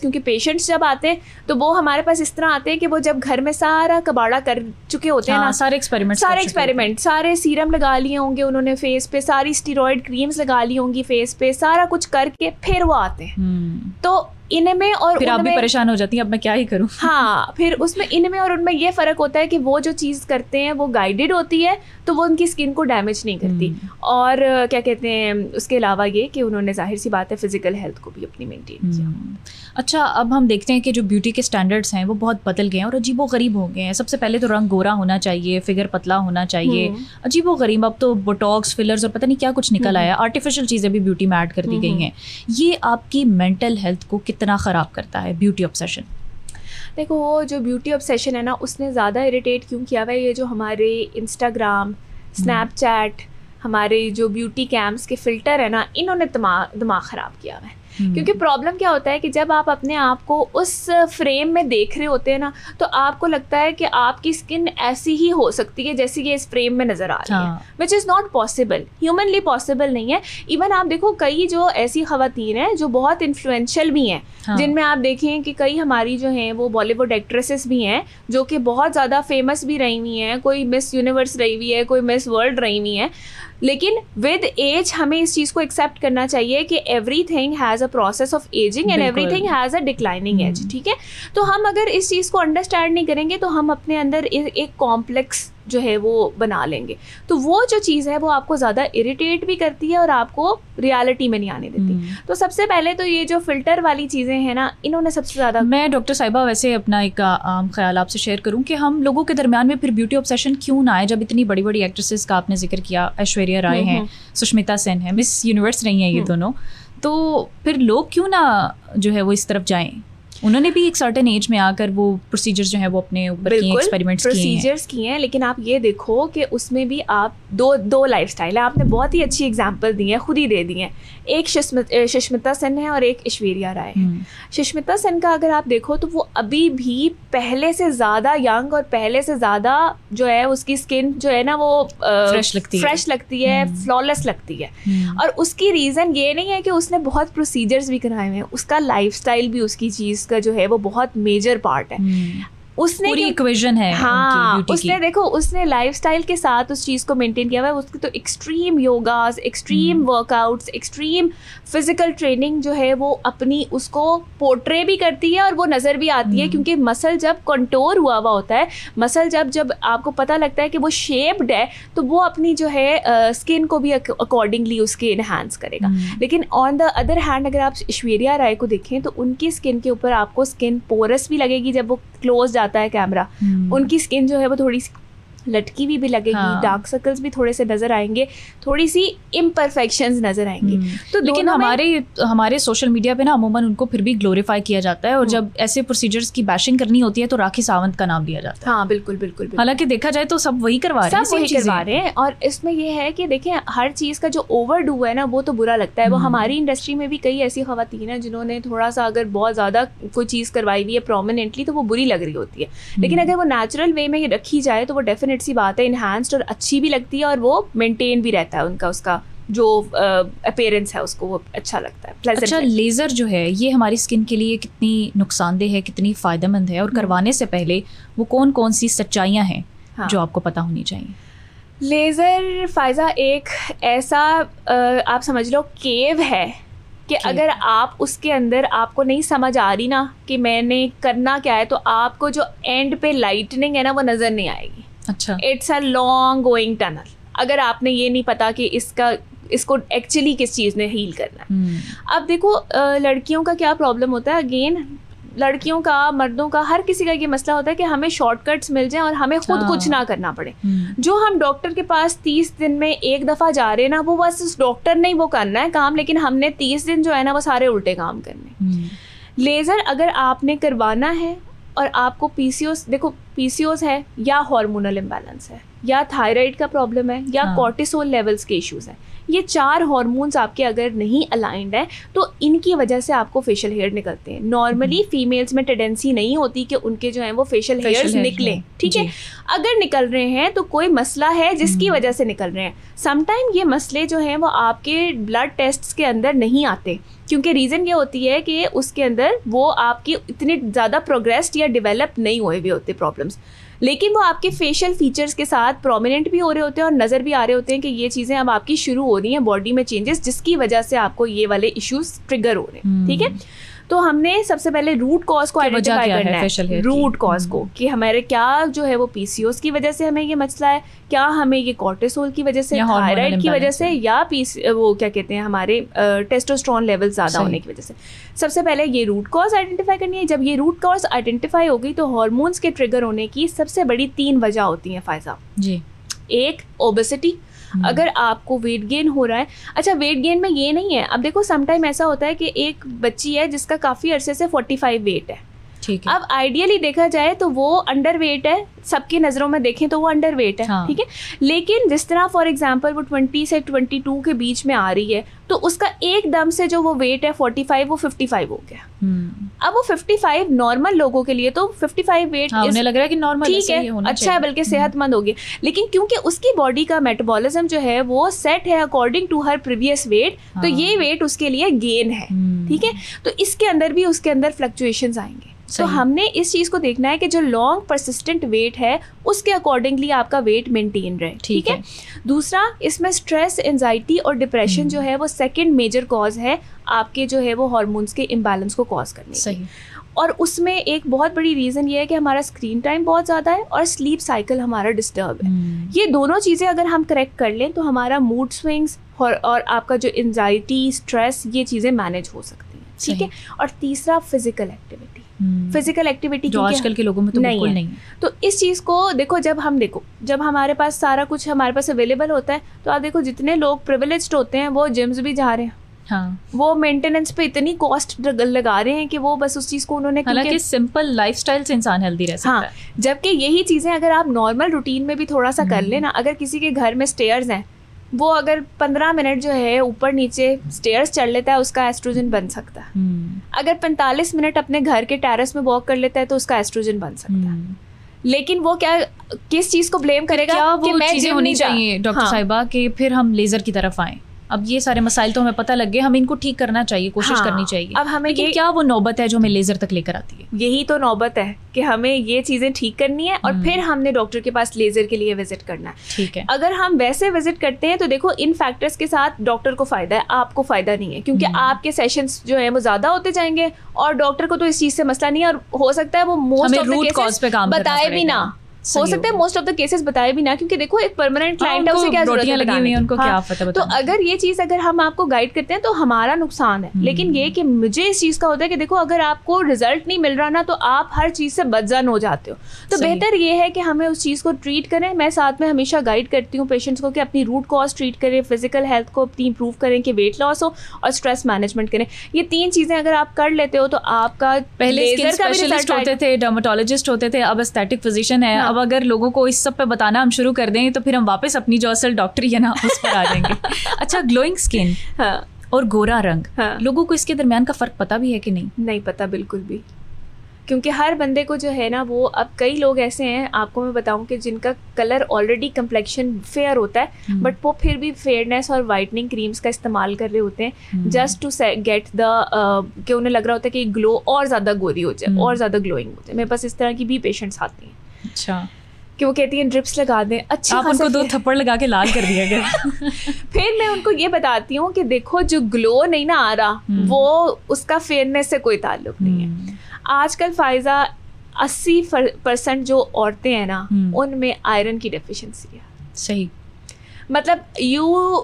क्योंकि पेशेंट्स जब आते हैं तो वो हमारे पास इस तरह आते हैं कि वो जब घर में सारा कबाड़ा कर चुके होते हैं ना, सारे एक्सपेरिमेंट, सारे सीरम लगा लिए होंगे उन्होंने फेस पे, सारी स्टीरॉयड क्रीम्स लगा ली होंगी फेस पे, सारा कुछ करके फिर वो आते हैं। तो इनमें और फिर आप भी परेशान हो जाती हैं, अब मैं क्या ही करूं। हाँ, फिर उसमें इनमें और उनमें ये फ़र्क होता है कि वो जो चीज़ करते हैं वो गाइडेड होती है, तो वो उनकी स्किन को डैमेज नहीं करती। और क्या कहते हैं, उसके अलावा ये कि उन्होंने जाहिर सी बात है फिजिकल हेल्थ को भी अपनी मेंटेन किया। अच्छा, अब हम देखते हैं कि जो ब्यूटी के स्टैंडर्ड्स हैं वो बहुत बदल गए हैं और अजीबोगरीब हो गए हैं। सबसे पहले तो रंग गोरा होना चाहिए, फिगर पतला होना चाहिए, अजीबोगरीब। अब तो बोटॉक्स, फिलर्स और पता नहीं क्या कुछ निकल आया, आर्टिफिशियल चीज़ें भी ब्यूटी में ऐड कर दी गई हैं। ये आपकी मेंटल हेल्थ को कितना ख़राब करता है ब्यूटी ऑब्सेशन? देखो, वो जो ब्यूटी ऑब्सेशन है ना, उसने ज़्यादा इरिटेट क्यों किया हुआ है, ये जो हमारे इंस्टाग्राम, स्नैपचैट, हमारे जो ब्यूटी कैम्प्स के फ़िल्टर है ना, इन्होंने दिमाग ख़राब किया हुआ है। क्योंकि प्रॉब्लम क्या होता है कि जब आप अपने आप को उस फ्रेम में देख रहे होते हैं ना, तो आपको लगता है कि आपकी स्किन ऐसी ही हो सकती है जैसी कि इस फ्रेम में नज़र आ रही है, which is not possible, humanly possible नहीं है। इवन आप देखो, कई जो ऐसी ख़वातीन हैं जो बहुत इन्फ्लुएंशियल भी हैं, जिनमें आप देखें कि कई हमारी जो हैं वो बॉलीवुड एक्ट्रेसेस भी हैं जो कि बहुत ज़्यादा फेमस भी रही हुई हैं, कोई मिस यूनिवर्स रही हुई है, कोई मिस वर्ल्ड रही हुई है। लेकिन विद एज हमें इस चीज़ को एक्सेप्ट करना चाहिए कि everything has a process of ageing and everything has a declining age. ठीक है, तो हम अगर इस चीज़ को अंडरस्टैंड नहीं करेंगे तो हम अपने अंदर एक कॉम्प्लेक्स जो है वो बना लेंगे, तो वो जो चीज़ है वो आपको ज़्यादा इरिटेट भी करती है और आपको रियलिटी में नहीं आने देती। तो सबसे पहले तो ये जो फ़िल्टर वाली चीज़ें हैं ना, इन्होंने सबसे ज़्यादा। मैं डॉक्टर साहिबा वैसे अपना एक आम ख्याल आपसे शेयर करूं कि हम लोगों के दरमियान में फिर ब्यूटी ऑब्सेशन क्यों ना आए, जब इतनी बड़ी बड़ी एक्ट्रेसेस का आपने जिक्र किया, ऐश्वर्या राय हैं, सुष्मिता सेन है, मिस यूनिवर्स रही हैं ये दोनों, तो फिर लोग क्यों ना जो है वो इस तरफ जाएं? उन्होंने भी एक सर्टेन एज में आकर वो प्रोसीजर्स जो है वो अपने ऊपर किए, एक्सपेरिमेंट्स किए हैं। लेकिन आप ये देखो कि उसमें भी आप दो लाइफस्टाइल है। आपने बहुत ही अच्छी एग्जांपल दी है, खुद ही दे दी हैं। एक सुष्मिता सेन है और एक ऐश्वर्या राय है। सुष्मिता सेन का अगर आप देखो तो वो अभी भी पहले से ज़्यादा यंग और पहले से ज़्यादा जो है उसकी स्किन जो है ना वो फ्रेश लगती है, फ्लॉलेस लगती है। और उसकी रीज़न ये नहीं है कि उसने बहुत प्रोसीजर्स भी कराए हुए हैं, उसका लाइफस्टाइल भी उसकी चीज़ का जो है वो बहुत मेजर पार्ट है। उसने पूरी इक्वेशन है। हाँ, उसने देखो, उसने लाइफस्टाइल के साथ उस चीज़ को मेंटेन किया हुआ है। उसके तो extreme yogas, extreme workouts, extreme physical training जो है वो अपनी उसको पोर्ट्रे भी करती है और वो नज़र भी आती है, क्योंकि मसल जब कंटोर हुआ होता है, मसल जब आपको पता लगता है कि वो शेप्ड है, तो वो अपनी जो है स्किन को भी अकॉर्डिंगली उसके इन्हांस करेगा। लेकिन ऑन द अदर हैंड अगर आप ऐश्वर्या राय को देखें तो उनकी स्किन के ऊपर आपको स्किन पोरस भी लगेगी जब वो क्लोज जाता है कैमरा। उनकी स्किन जो है वो थोड़ी सी लटकी भी लगेगी, डार्क सर्कल्स भी थोड़े से नजर आएंगे, थोड़ी सी इम्परफेक्शंस नजर आएंगी। तो लेकिन हमारे सोशल मीडिया पे ना अमूमन उनको फिर भी ग्लोरीफाई किया जाता है, और जब ऐसे प्रोसीजर्स की बैशिंग करनी होती है तो राखी सावंत का नाम लिया जाता है। हाँ, बिल्कुल। हालांकि देखा जाए तो सब वही करवा रहे हैं। और इसमें यह है कि देखें, हर चीज़ का जो ओवर डू है ना वो तो बुरा लगता है। वो हमारी इंडस्ट्री में भी कई ऐसी खवातीन हैं जिन्होंने थोड़ा सा अगर बहुत ज़्यादा कोई चीज़ करवाई हुई है प्रोमिनेंटली तो वो बुरी लग रही होती है। लेकिन अगर वो नेचुरल वे में रखी जाए तो वो डेफिनेट सी बात है, इन्हांस्ड और अच्छी भी लगती है और वो मेंटेन भी रहता है उनका उसका जो अपीयरेंस है उसको वो अच्छा लगता है। अच्छा, लेज़र जो है ये हमारी स्किन के लिए कितनी नुकसानदेह है, कितनी फ़ायदेमंद है, और करवाने से पहले वो कौन सी सच्चाइयाँ हैं जो आपको पता होनी चाहिए? लेज़र फ़ायदा एक ऐसा आप समझ लो केव है कि अगर आप उसके अंदर आपको नहीं समझ आ रही ना कि मैंने करना क्या है, तो आपको जो एंड पे लाइटनिंग है ना वो नज़र नहीं आएगी। अच्छा, it's a long going tunnel. अगर आपने ये नहीं पता कि इसको एक्चुअली किस चीज़ ने हील करना है। अब देखो, लड़कियों का क्या प्रॉब्लम होता है, अगेन लड़कियों का, मर्दों का, हर किसी का ये मसला होता है कि हमें शॉर्टकट्स मिल जाएं और हमें खुद कुछ ना करना पड़े। जो हम डॉक्टर के पास 30 दिन में एक दफ़ा जा रहे हैं ना, वो बस उस डॉक्टर ने ही वो करना है काम, लेकिन हमने 30 दिन जो है ना वो सारे उल्टे काम करने। लेज़र अगर आपने करवाना है और आपको पीसीओस, देखो पीसीओस है या हार्मोनल इम्बैलेंस है या थायराइड का प्रॉब्लम है या कॉर्टिसोल लेवल्स के इश्यूज हैं, ये 4 हार्मोन्स आपके अगर नहीं अलाइंड है तो इनकी वजह से आपको फेशियल हेयर निकलते हैं। नॉर्मली फीमेल्स में टेंडेंसी नहीं होती कि उनके जो है वो फेशियल हेयर्स निकलें, ठीक है। अगर निकल रहे हैं तो कोई मसला है जिसकी वजह से निकल रहे हैं। समटाइम ये मसले जो हैं वो आपके ब्लड टेस्ट्स के अंदर नहीं आते, क्योंकि रीज़न ये होती है कि उसके अंदर वो आपकी इतनी ज़्यादा प्रोग्रेस्ड या डेवलप नहीं हुए हुए होते प्रॉब्लम्स, लेकिन वो आपके फेशियल फीचर्स के साथ प्रोमिनेंट भी हो रहे होते हैं और नज़र भी आ रहे होते हैं कि ये चीज़ें अब आपकी शुरू हो रही हैं, बॉडी में चेंजेस, जिसकी वजह से आपको ये वाले इश्यूज ट्रिगर हो रहे हैं, ठीक है। तो हमने सबसे पहले रूट कॉज को आइडेंटिफाई करना है, रूट कॉज को, कि हमारे क्या जो है वो पीसीओएस की वजह से हमें ये मसला है, क्या हमें ये कॉर्टिसोल की वजह से, थायराइड की वजह से, या वो क्या कहते हैं हमारे टेस्टोस्टेरोन लेवल ज़्यादा होने की वजह से। सबसे पहले ये रूट कॉज आइडेंटिफाई करनी है। जब ये रूट कॉज आइडेंटिफाई होगी तो हार्मोन्स के ट्रिगर होने की सबसे बड़ी 3 वजह होती हैं फ़ायज़ा जी। एक ओबेसिटी, अगर आपको वेट गेन हो रहा है। अच्छा, वेट गेन में ये नहीं है, अब देखो समटाइम ऐसा होता है कि एक बच्ची है जिसका काफ़ी अरसे से 45 वेट है, ठीक है। अब आइडियली देखा जाए तो वो अंडर वेट है, सबकी नज़रों में देखें तो वो अंडर वेट है, हाँ। ठीक है। लेकिन जिस तरह फॉर एग्जांपल वो 20 से 22 के बीच में आ रही है तो उसका एकदम से जो वो वेट है 45 वो 55 हो गया। अब वो 55 नॉर्मल लोगों के लिए तो 55 वेट उन्हें लग रहा है कि नॉर्मल, ठीक है, अच्छा है, बल्कि सेहतमंद हो गया। लेकिन क्योंकि उसकी बॉडी का मेटाबॉलिज्म जो है वो सेट है according to her previous weight, तो ये वेट उसके लिए गेन है, ठीक है। तो इसके अंदर भी उसके अंदर फ्लक्चुएशंस आएंगे। तो हमने इस चीज़ को देखना है कि जो लॉन्ग परसिस्टेंट वेट है उसके अकॉर्डिंगली आपका वेट मेंटेन रहे, ठीक है। दूसरा, इसमें स्ट्रेस, एंजाइटी और डिप्रेशन जो है वो सेकंड मेजर कॉज है आपके जो है वो हार्मोन्स के इम्बैलेंस को कॉज करने की। और उसमें एक बहुत बड़ी रीज़न ये है कि हमारा स्क्रीन टाइम बहुत ज़्यादा है और स्लीप साइकिल हमारा डिस्टर्ब है। ये दोनों चीज़ें अगर हम करेक्ट कर लें तो हमारा मूड स्विंग्स और आपका जो एंजाइटी, स्ट्रेस, ये चीज़ें मैनेज हो सकती हैं, ठीक है। और तीसरा, फिजिकल एक्टिविटी। फिजिकल एक्टिविटी जो आजकल के लोगों में तो बिल्कुल नहीं है। तो इस चीज़ को देखो, जब हमारे पास सारा कुछ हमारे पास अवेलेबल होता है तो आप देखो जितने लोग प्रिविलेज्ड होते हैं वो जिम्स भी जा रहे हैं, हाँ। वो मेंटेनेंस पे इतनी कॉस्ट लगा रहे हैं कि वो बस उस चीज़ को उन्होंने, हालांकि सिंपल लाइफस्टाइल से इंसान हेल्दी रह सकता है। जबकि यही चीज़ें अगर आप नॉर्मल रूटीन में भी थोड़ा सा कर लेना, अगर किसी के घर में स्टेयर्स हैं, वो अगर 15 मिनट जो है ऊपर नीचे स्टेयर्स चढ़ लेता है, उसका एस्ट्रोजन बन सकता है। अगर 45 मिनट अपने घर के टेरेस में वॉक कर लेता है तो उसका एस्ट्रोजन बन सकता है। लेकिन वो क्या, किस चीज़ को ब्लेम करेगा कि मैं चीज़ें होनी चाहिए डॉक्टर साहिबा कि फिर हम लेज़र की तरफ आएँ। अब ये सारे मसाइल तो हमें पता लग गए, हमें इनको ठीक करना चाहिए, कोशिश करनी चाहिए। अब हमें ये क्या वो नौबत है जो हमें लेज़र तक लेकर आती है? यही तो नौबत है कि हमें ये चीज़ें ठीक करनी है और फिर हमने डॉक्टर के पास लेज़र के लिए विजिट करना है, ठीक है। अगर हम वैसे विजिट करते हैं तो देखो इन फैक्टर्स के साथ डॉक्टर को फ़ायदा है, आपको फ़ायदा नहीं है, क्योंकि आपके सेशंस जो है वो ज़्यादा होते जाएंगे और डॉक्टर को तो इस चीज़ से मसला नहीं है, और हो सकता है वो मोस्ट ऑफ द केसेस बताए भी ना, हो सकता है मोस्ट ऑफ द केसेस बताए भी ना, क्योंकि देखो एक परमानेंट क्लाइंट है, उसे क्या जरूरत है बताने की, उनको क्या पता बताने। तो अगर ये चीज़ अगर हम आपको गाइड करते हैं तो हमारा नुकसान है, लेकिन ये कि मुझे इस चीज़ का होता है कि देखो अगर आपको रिजल्ट नहीं मिल रहा ना तो आप हर चीज़ से बदजन हो जाते हो, तो बेहतर ये है कि हमें उस चीज़ को ट्रीट करें। मैं साथ में हमेशा गाइड करती हूँ पेशेंट्स को कि अपनी रूट कॉज ट्रीट करें, फिजिकल हेल्थ को अपनी इंप्रूव करें कि वेट लॉस हो, और स्ट्रेस मैनेजमेंट करें। ये 3 चीज़ें अगर आप कर लेते हो तो आपका, पहले स्किन स्पेशलिस्ट होते थे, डर्मेटोलॉजिस्ट होते थे, अब एस्थेटिक फिजिशियन है। अब अगर लोगों को इस सब पे बताना हम शुरू कर दें तो फिर हम वापस अपनी जो असल डॉक्टरी है ना उस पर आ जाएंगे। अच्छा, ग्लोइंग स्किन और गोरा रंग, लोगों को इसके दरमियान का फ़र्क पता भी है कि नहीं? नहीं पता बिल्कुल भी, क्योंकि हर बंदे को जो है ना वो, अब कई लोग ऐसे हैं आपको मैं बताऊं कि जिनका कलर ऑलरेडी कम्प्लेक्शन फेयर होता है, बट वो फिर भी फेयरनेस और वाइटनिंग क्रीम्स का इस्तेमाल कर रहे होते हैं जस्ट टू गेट द, कि उन्हें लग रहा होता है कि ग्लो और ज़्यादा गोरी हो जाए, और ज़्यादा ग्लोइंग हो जाए। मेरे पास इस तरह की भी पेशेंट्स आती हैं। अच्छा, कि वो कहती हैं ड्रिप्स लगा दें, अच्छा आप उनको 2 थप्पड़ लगा के लाल कर दिया गया। फिर मैं उनको ये बताती हूँ कि देखो जो ग्लो नहीं ना आ रहा वो उसका फेयरनेस से कोई ताल्लुक नहीं है। आजकल फ़ायज़ा 80% जो औरतें हैं ना उनमें आयरन की डेफिशिएंसी है। सही, मतलब you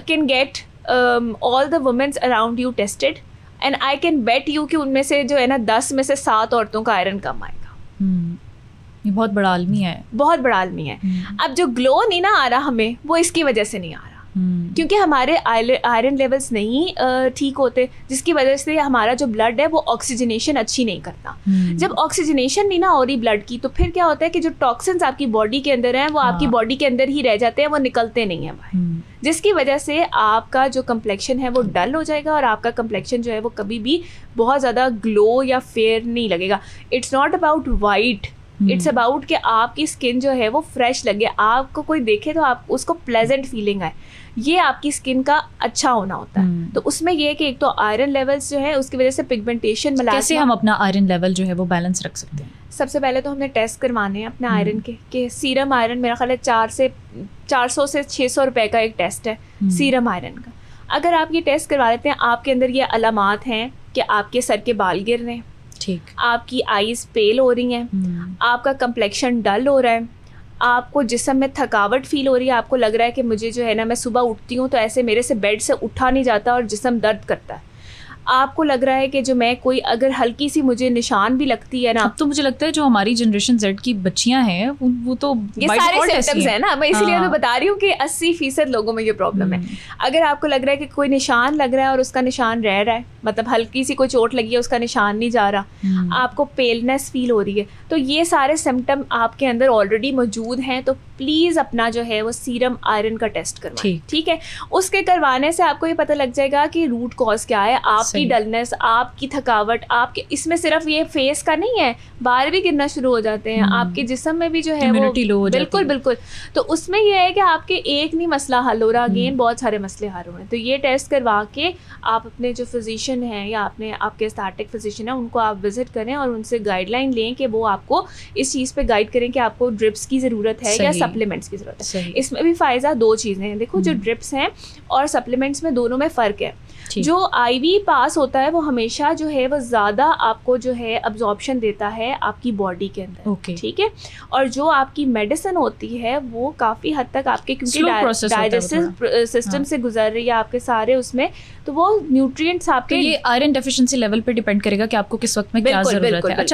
can get all the womens around you tested and I can bet you कि उनमें से जो है ना 10 में से 7 औरतों का आयरन कम आएगा। ये बहुत बड़ा आलमी है, बहुत बड़ा आलमी है। अब जो ग्लो नहीं ना आ रहा हमें, वो इसकी वजह से नहीं आ रहा, क्योंकि हमारे आयरन लेवल्स नहीं ठीक होते, जिसकी वजह से हमारा जो ब्लड है वो ऑक्सीजनेशन अच्छी नहीं करता। जब ऑक्सीजनेशन नहीं ना हो रही ब्लड की, तो फिर क्या होता है कि जो टॉक्सिन्स आपकी बॉडी के अंदर हैं वो आपकी बॉडी के अंदर ही रह जाते हैं, वो निकलते नहीं हैं बाहर, जिसकी वजह से आपका जो कम्प्लेक्शन है वो डल हो जाएगा और आपका कम्प्लेक्शन जो है वो कभी भी बहुत ज़्यादा ग्लो या फेयर नहीं लगेगा। It's not about white, it's about कि आपकी स्किन जो है वो फ्रेश लगे, आपको कोई देखे तो आप उसको प्लेजेंट फीलिंग आए, ये आपकी स्किन का अच्छा होना होता है। तो उसमें ये है कि एक तो आयरन लेवल्स जो है उसकी वजह से पिगमेंटेशन, कैसे हम अपना आयरन लेवल जो है वो बैलेंस रख सकते हैं? सबसे पहले तो हमने टेस्ट करवाने हैं अपने आयरन के, कि सीरम आयरन मेरा ख्याल है 400 से 600 रुपए का एक टेस्ट है सीरम आयरन का। अगर आप ये टेस्ट करवा लेते हैं, आपके अंदर ये अलामात हैं कि आपके सर के बाल गिर रहे हैं, ठीक, आपकी आईज पेल हो रही हैं, आपका कम्प्लेक्शन डल हो रहा है, आपको जिस्म में थकावट फील हो रही है, आपको लग रहा है कि मुझे जो है ना, मैं सुबह उठती हूँ तो ऐसे मेरे से बेड से उठा नहीं जाता और जिस्म दर्द करता है, आपको लग रहा है कि जो मैं कोई अगर हल्की सी मुझे निशान भी लगती है ना, अब तो मुझे लगता है जो हमारी जनरेशन Z की बच्चियां हैं वो तो ये सारे सिम्टम्स है ना, मैं इसलिए तो बता रही हूँ कि 80% लोगों में ये प्रॉब्लम है। अगर आपको लग रहा है कि कोई निशान लग रहा है और उसका निशान रह रहा है, मतलब हल्की सी कोई चोट लगी है उसका निशान नहीं जा रहा, आपको पेलनेस फील हो रही है, तो ये सारे सिम्टम आपके अंदर ऑलरेडी मौजूद हैं, तो प्लीज़ अपना जो है वो सीरम आयरन का टेस्ट करवाएं, ठीक है। उसके करवाने से आपको ये पता लग जाएगा कि रूट कॉज क्या है, आपकी डलनेस, आपकी थकावट, आपके इसमें सिर्फ ये फेस का नहीं है, बाल भी गिरना शुरू हो जाते हैं, आपके जिस्म में भी जो है वो बिल्कुल। तो उसमें ये है कि आपके एक नहीं मसला हल हो रहा, अगेन बहुत सारे मसले हल हो रहे हैं। तो ये टेस्ट करवा के आप अपने जो फिजिशियन हैं या अपने आपके एस्थेटिक फिजिशियन है उनको आप विजिट करें और उनसे गाइडलाइन लें कि वो आपको इस चीज़ पे गाइड करें कि आपको ड्रिप्स की ज़रूरत है या सप्लीमेंट्स की ज़रूरत है। इसमें भी फ़ायदा दो चीज़ें हैं, देखो जो ड्रिप्स हैं और सप्लीमेंट्स में दोनों में फ़र्क है। जो आईवी पास होता है वो हमेशा जो है वो ज़्यादा आपको जो है अब्जॉर्प्शन देता है आपकी बॉडी के अंदर, ठीक है। और जो आपकी मेडिसिन होती है वो काफ़ी हद तक आपके, क्योंकि डाइजेस्टिव सिस्टम से गुजर रही है आपके सारे उसमें, तो वो न्यूट्रिएंट्स आपके, ये आयरन डेफिशिएंसी लेवल पे डिपेंड करेगा कि आपको किस वक्त में क्या ज़रूरत है। अच्छा,